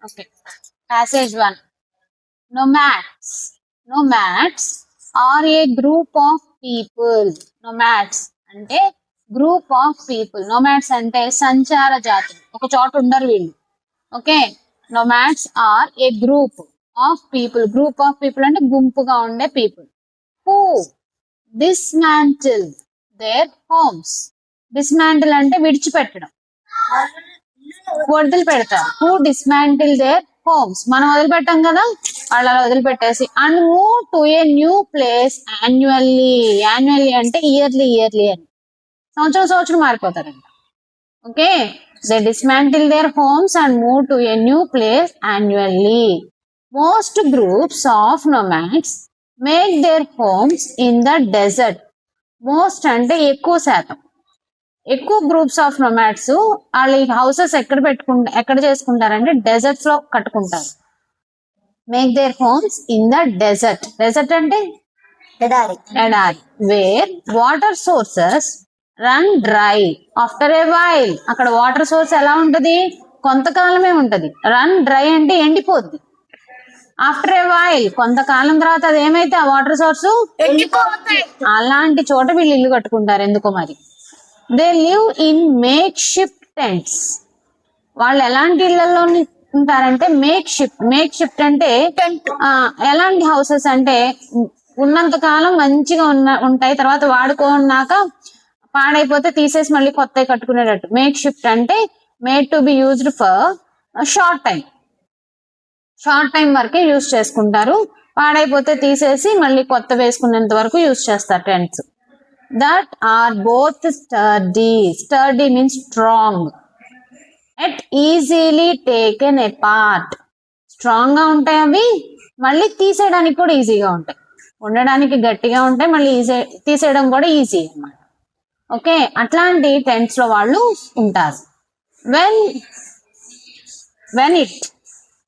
Okay. Passage 1. Nomads. Nomads are a group of people. Nomads అంటే group of people. Nomads అంటే సంచార జాతులు, ఒక చోట ఉండరు వీళ్ళు. Okay, nomads are a group of people. Group of people అంటే గుంపుగా ఉండే people. Who dismantle their homes. Dismantle అంటే విడిచిపెట్టడం, వదిలి పెడతారు. హూ డిస్మాంటిల్ దేర్ హోమ్స్, మనం వదిలిపెట్టాం కదా, వాళ్ళు అలా వదిలిపెట్టేసి. And move to a new place annually. Annually అంటే ఇయర్లీ, ఇయర్లీ అని సంవత్సరం మారిపోతారంట. Okay, they dismantle their homes and move to a new place annually. Most groups of nomads make their homes in the desert. Most అంటే ఎక్కువ శాతం, ఎక్కువ groups of nomads వాళ్ళు ఈ హౌసెస్ ఎక్కడ చేసుకుంటారంటే డెజర్ట్స్ లో కట్టుకుంటారు. Make their homes in the desert. Desert అంటే ఎడారి. Where water sources run dry after a while. అక్కడ వాటర్ సోర్స్ ఎలా ఉంటది, కొంతకాలమే ఉంటది. రన్ డ్రై అంటే ఎండిపోద్ది. ఆఫ్టర్ ఏ వైల్ కొంతకాలం తర్వాత అది ఏమైతే ఆ వాటర్ సోర్స్ అలాంటి చోట వీళ్ళు ఇల్లు కట్టుకుంటారు. ఎందుకో మరి. They live in make shift tents. వాళ్ళు ఎలాంటి ఇళ్లలో ఉంటారంటే మేక్ షిఫ్ట్ అంటే ఎలాంటి హౌసెస్ అంటే ఉన్నంత కాలం మంచిగా ఉంటాయి, తర్వాత వాడుకున్నాక పాడైపోతే తీసేసి మళ్ళీ కొత్తవి కట్టుకునేటట్టు. మేక్ షిఫ్ట్ అంటే made to be used for short time వరకే యూజ్ చేసుకుంటారు. పాడైపోతే తీసేసి మళ్ళీ కొత్త వేసుకునేంత వరకు యూజ్ చేస్తారు tents. That are both sturdy means strong, yet easily taken apart. Strong గా ఉంటాయి అవి, మళ్ళీ తీసేయడానికి కూడా ఈజీగా ఉంటాయి. ఉండడానికి గట్టిగా ఉంటాయి, మళ్ళీ తీసేయడం కూడా ఈజీ అన్నమాట. ఓకే, అట్లాంటి టెంట్స్ లో వాళ్ళు ఉంటారు. When it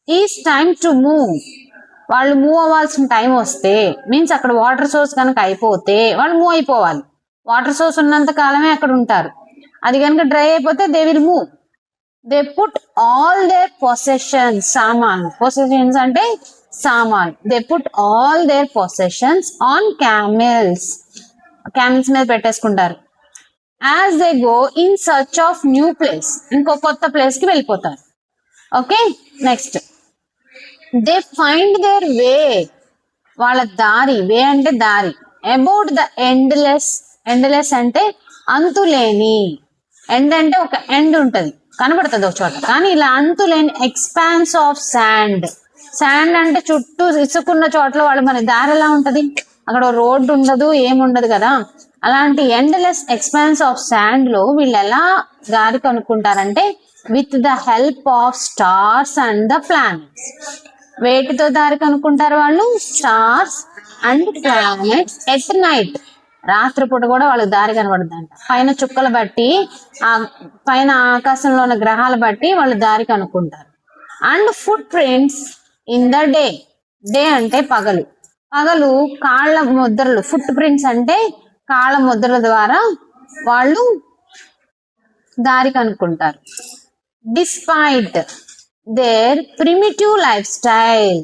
is time to move, వాళ్ళు మూవ్ అవ్వాల్సిన టైం వస్తే, మీన్స్ అక్కడ వాటర్ సోర్స్ కనుక అయిపోతే వాళ్ళు మూవ్ అయిపోవాలి. వాటర్ సోర్స్ ఉన్నంత కాలమే అక్కడ ఉంటారు. అది కనుక డ్రై అయిపోతే they will move. They put all their possessions, possessions అంటే సామాన్. They put all their possessions on camels మీద పెట్టేసుకుంటారు. As they go in search of new place, ఇంకో కొత్త ప్లేస్ కి వెళ్ళిపోతారు. Okay, next they find their way, వాళ్ళ దారి. వే అంటే దారి. అబౌట్ ద ఎండ్లెస్ అంటే అంతులేని. ఎండ్ అంటే ఒక ఎండ్ ఉంటది, కనబడుతుంది ఒక చోట, కానీ ఇలా అంతులేని ఎక్స్పాన్స్ ఆఫ్ శాండ్ అంటే చుట్టూ ఇసుకున్న చోట్ల వాళ్ళు మన దారి ఎలా ఉంటది, అక్కడ రోడ్డు ఉండదు, ఏముండదు కదా. అలాంటి ఎండ్లెస్ ఎక్స్పాన్స్ ఆఫ్ శాండ్ లో వీళ్ళు ఎలా దారి కనుక్కుంటారంటే with the help of stars and the planets. వేటితో దారి కనుక్కుంటారు వాళ్ళు? Stars and planets. At night, రాత్రిపూట కూడా వాళ్ళకి దారి కనబడుతుందంట. పైన చుక్కలు బట్టి, ఆ పైన ఆకాశంలో ఉన్న గ్రహాలు బట్టి వాళ్ళు దారి కనుక్కుంటారు. And footprints in the day అంటే పగలు కాళ్ళ ముద్రలు. ఫుట్ ప్రింట్స్ అంటే కాళ్ళ ముద్రల ద్వారా వాళ్ళు దారి కనుక్కుంటారు. Despite their primitive lifestyle.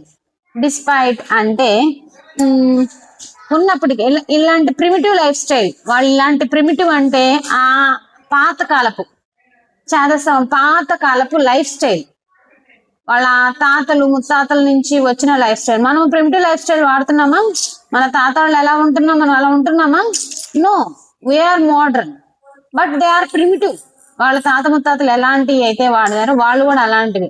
Despite అంటే ఉన్నప్పటికీ ఇలాంటి ప్రిమిటివ్ లైఫ్ స్టైల్, వాళ్ళు ఇలాంటి ప్రిమిటివ్ అంటే ఆ పాతకాలపు లైఫ్ స్టైల్, వాళ్ళ తాతలు ముత్తాతల నుంచి వచ్చిన లైఫ్ స్టైల్. మనం ప్రిమిటివ్ లైఫ్ స్టైల్ వాడుతున్నామా? మన తాత వాళ్ళు ఎలా ఉంటున్నాం, మనం అలా ఉంటున్నామా? నో, we are modern, but they are primitive. వాళ్ళ తాత ముత్తాతలు ఎలాంటివి అయితే వాడారో వాళ్ళు కూడా అలాంటివి.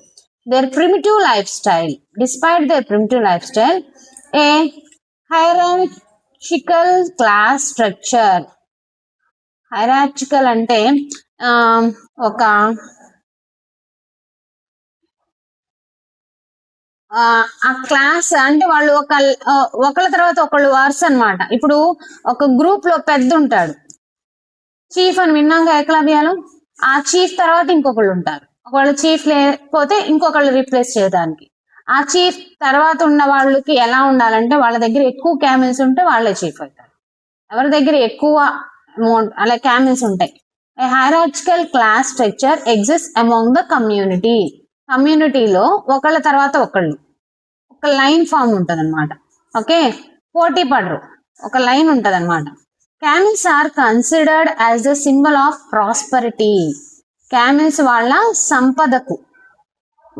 Their primitive lifestyle. Despite their primitive lifestyle, a hierarchical class structure. Hierarchical అంటే ఒక ఆ క్లాస్ అంటే వాళ్ళు ఒకళ్ళ తర్వాత ఒకళ్ళు వరుస అన్నమాట. ఇప్పుడు ఒక గ్రూప్ లో పెద్ద ఉంటాడు, చీఫ్ అని విన్నాక ఏకలవ్యాలు. ఆ చీఫ్ తర్వాత ఇంకొకళ్ళు ఉంటారు. ఒకవేళ చీఫ్ లేకపోతే ఇంకొకళ్ళు రీప్లేస్ చేయడానికి. ఆ చీఫ్ తర్వాత ఉన్న వాళ్ళకి ఎలా ఉండాలంటే వాళ్ళ దగ్గర ఎక్కువ క్యామిల్స్ ఉంటే వాళ్ళే చీఫ్ అవుతారు. ఎవరి దగ్గర ఎక్కువ అమౌంట్ అలా క్యామిల్స్ ఉంటాయి. Hierarchical class structure exist among the community. కమ్యూనిటీలో ఒకళ్ళ తర్వాత ఒకళ్ళు ఒక లైన్ ఫామ్ ఉంటుంది అనమాట. ఓకే, పోటీ పడరు, ఒక లైన్ ఉంటుంది అనమాట. Camels are considered as the symbol of prosperity. Camels వాళ్ళ సంపదకు,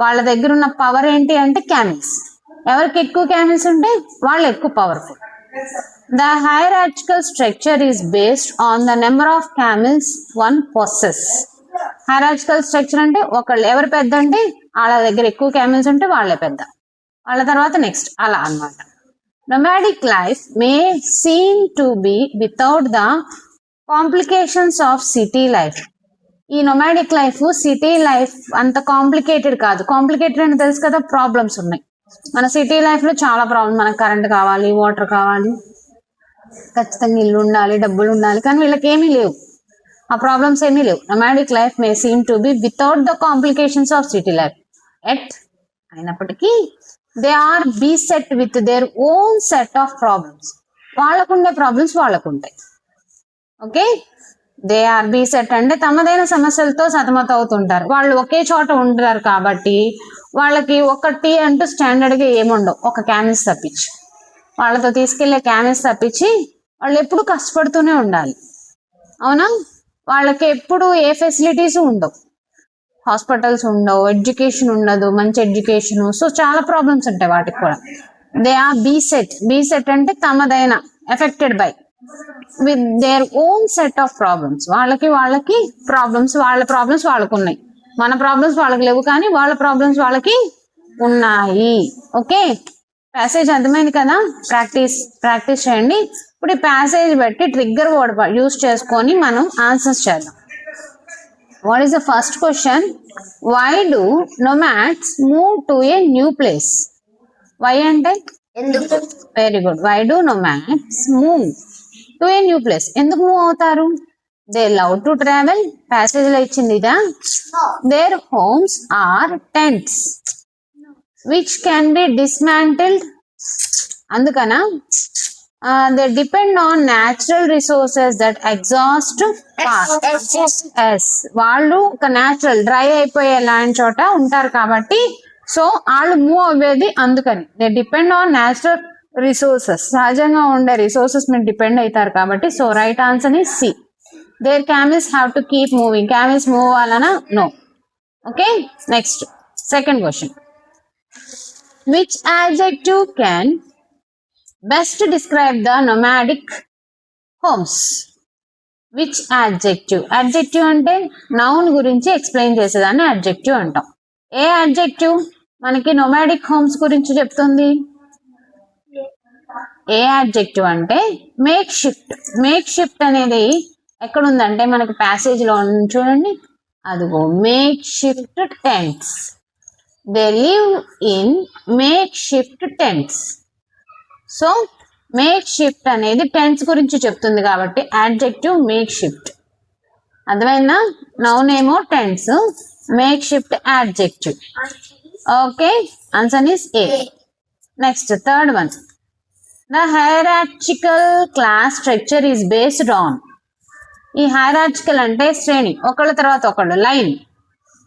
వాళ్ళ దగ్గర ఉన్న పవర్ ఏంటి అంటే క్యామిల్స్. ఎవరికి ఎక్కువ క్యామిల్స్ ఉంటే వాళ్ళు ఎక్కువ powerful. The hierarchical structure is based on the number of camels one possess. Hierarchical structure అంటే ఒకళ్ళు ఎవరు పెద్ద అంటే వాళ్ళ దగ్గర ఎక్కువ క్యామిల్స్ ఉంటే వాళ్ళే పెద్ద, వాళ్ళ తర్వాత నెక్స్ట్, అలా అన్నమాట. Nomadic life may seem to be without the complications of city life. ఈ నొమాడిక్ లైఫ్ సిటీ లైఫ్ అంత కాంప్లికేటెడ్ కాదు. కాంప్లికేటెడ్ అని తెలుసు కదా, ప్రాబ్లమ్స్ ఉన్నాయి. మన సిటీ లైఫ్ లో చాలా ప్రాబ్లమ్. మనకు కరెంట్ కావాలి, వాటర్ కావాలి, ఖచ్చితంగా ఇల్లు ఉండాలి, డబ్బులు ఉండాలి, కానీ వీళ్ళకి ఏమీ లేవు, ఆ ప్రాబ్లమ్స్ ఏమీ లేవు. Nomadic life may seem to be without the complications of city life yet అయినప్పటికీ they are beset with their own set of problems. వాళ్ళకుండే ప్రాబ్లమ్స్ వాళ్ళకుంటాయి. Okay, they are beset అంటే తమదైన సమస్యలతో సతమతం అవుతుంటారు. వాళ్ళు ఒకే చోట ఉంటారు కాబట్టి వాళ్ళకి ఒకటి అంటూ స్టాండర్డ్ గా ఏముండవు, ఒక క్యామిల్స్ తప్పించి. వాళ్ళతో తీసుకెళ్లే క్యామిల్స్ తప్పించి వాళ్ళు ఎప్పుడు కష్టపడుతూనే ఉండాలి. అవునా, వాళ్ళకి ఎప్పుడు ఏ ఫెసిలిటీస్ ఉండవు, హాస్పిటల్స్ ఉండవు, ఎడ్యుకేషన్ ఉండదు, మంచి ఎడ్యుకేషన్. సో చాలా ప్రాబ్లమ్స్ ఉంటాయి వాటికి కూడా. They are beset. Beset అంటే తమదైన, affected by with their own set of problems. వాళ్ళకి ప్రాబ్లమ్స్, వాళ్ళ ప్రాబ్లమ్స్ వాళ్ళకు ఉన్నాయి, మన ప్రాబ్లమ్స్ వాళ్ళకి లేవు, కానీ వాళ్ళ ప్రాబ్లమ్స్ వాళ్ళకి ఉన్నాయి. ఓకే, ప్యాసేజ్ అర్థమైంది కదా, ప్రాక్టీస్ చేయండి. ఇప్పుడు ఈ ప్యాసేజ్ బట్టి ట్రిగ్గర్ వర్డ్ యూజ్ చేసుకొని మనం ఆన్సర్స్ చేద్దాం. What is the first question? Why do nomads move to a new place? Why అంటే ఎందుకు. Very good. Why do nomads move to a new place? ఎందుకు మూవ్ అవుతారు? They love to travel. Passage లో ఇచ్చింది ఇదా. Their homes are tents which can be dismantled. అందుకనా they depend on natural resources that exhaust fast. Yes, వాళ్ళు ఒక natural dry అయిపోయే land చోట ఉంటారు కాబట్టి సో వాళ్ళు మూవ్ అవ్వేది అందుకని. They depend on natural resources, సహజంగా ఉండే రిసోర్సెస్ మీద డిపెండ్ అవుతారు కాబట్టి. So right answer is C. Their camels have to keep moving. Camels move అవ్వాలనా? No. Okay, next second question. Which adjective can best describe the nomadic homes? Which adjective? Adjective అంటే noun గురించి explain చేసేదాన్ని adjective అంటాం. ఏ adjective మనకి nomadic homes గురించి చెప్తుంది? ఏ adjective అంటే make shift. Make shift అనేది ఎక్కడ ఉందంటే మనకి ప్యాసేజ్ లో చూడండి, అదిగో make shift tents. They live in make shift tents. So make shift అనేది టెంట్స్ గురించి చెప్తుంది కాబట్టి adjective మేక్ షిఫ్ట్. అర్థమైందా? నౌన్ ఏమో tents, make shift adjective. Okay, answer is a. Next third one. The hierarchical class structure is based on. ఈ hierarchical అంటే శ్రేణి, ఒకళ్ళ తర్వాత ఒకళ్ళు, లైన్.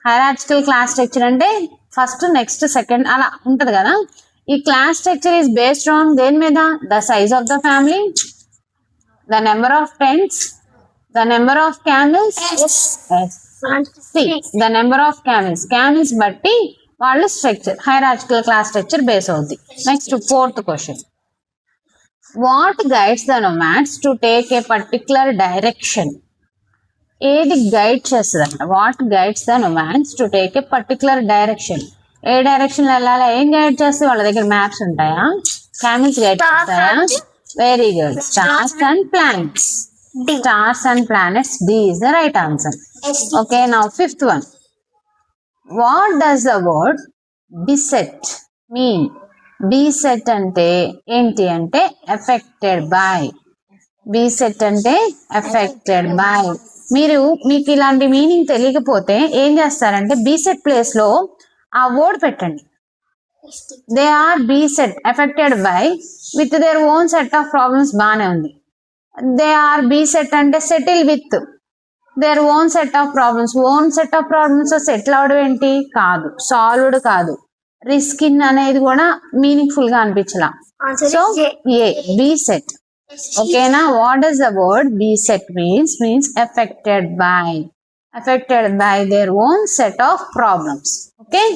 హైరార్చికల్ క్లాస్ స్ట్రక్చర్ అంటే ఫస్ట్, నెక్స్ట్, సెకండ్ అలా ఉంటది కదా. ఈ class structure is based on దేని మీద? The size of the family, the number of tents, the number of camels, the number of camels. Camels బట్టి వాళ్ళు structure, hierarchical class structure base అవుద్ది. Next fourth question. What guides the nomads to take a particular direction? ఏది guide చేస్తుందంట? What guides the nomads to take a particular direction? ఏ direction వెళ్ళాలా? ఏం guide చేస్తే? వాళ్ళ దగ్గర మ్యాప్స్ ఉంటాయా? క్యామిల్స్ గైడ్ చేస్తాయా? Very good. Stars and planets. Stars and planets. D is the right answer. Okay, now fifth one. What does the word beset mean? Beset అంటే ఏంటి అంటే ఎఫెక్టెడ్ బై. బిసెట్ అంటే affected by. మీకు ఇలాంటి meaning తెలియకపోతే ఏం చేస్తారంటే బిసెట్ ప్లేస్ లో ఆ వర్డ్ పెట్టండి. They are beset affected by with their own set of problems. బాగానే ఉంది. దే ఆర్ బీసెట్ అంటే settle with. Their own set of problems. Own set of problems settle అవడం ఏంటి కాదు, సాల్వ్డ్ కాదు. రిస్క్ ఇన్ అనేది కూడా మీనింగ్ఫుల్ గా అనిపించలా. So A beset. ఓకేనా? What does the word beset means affected by their own set of problems. Okay.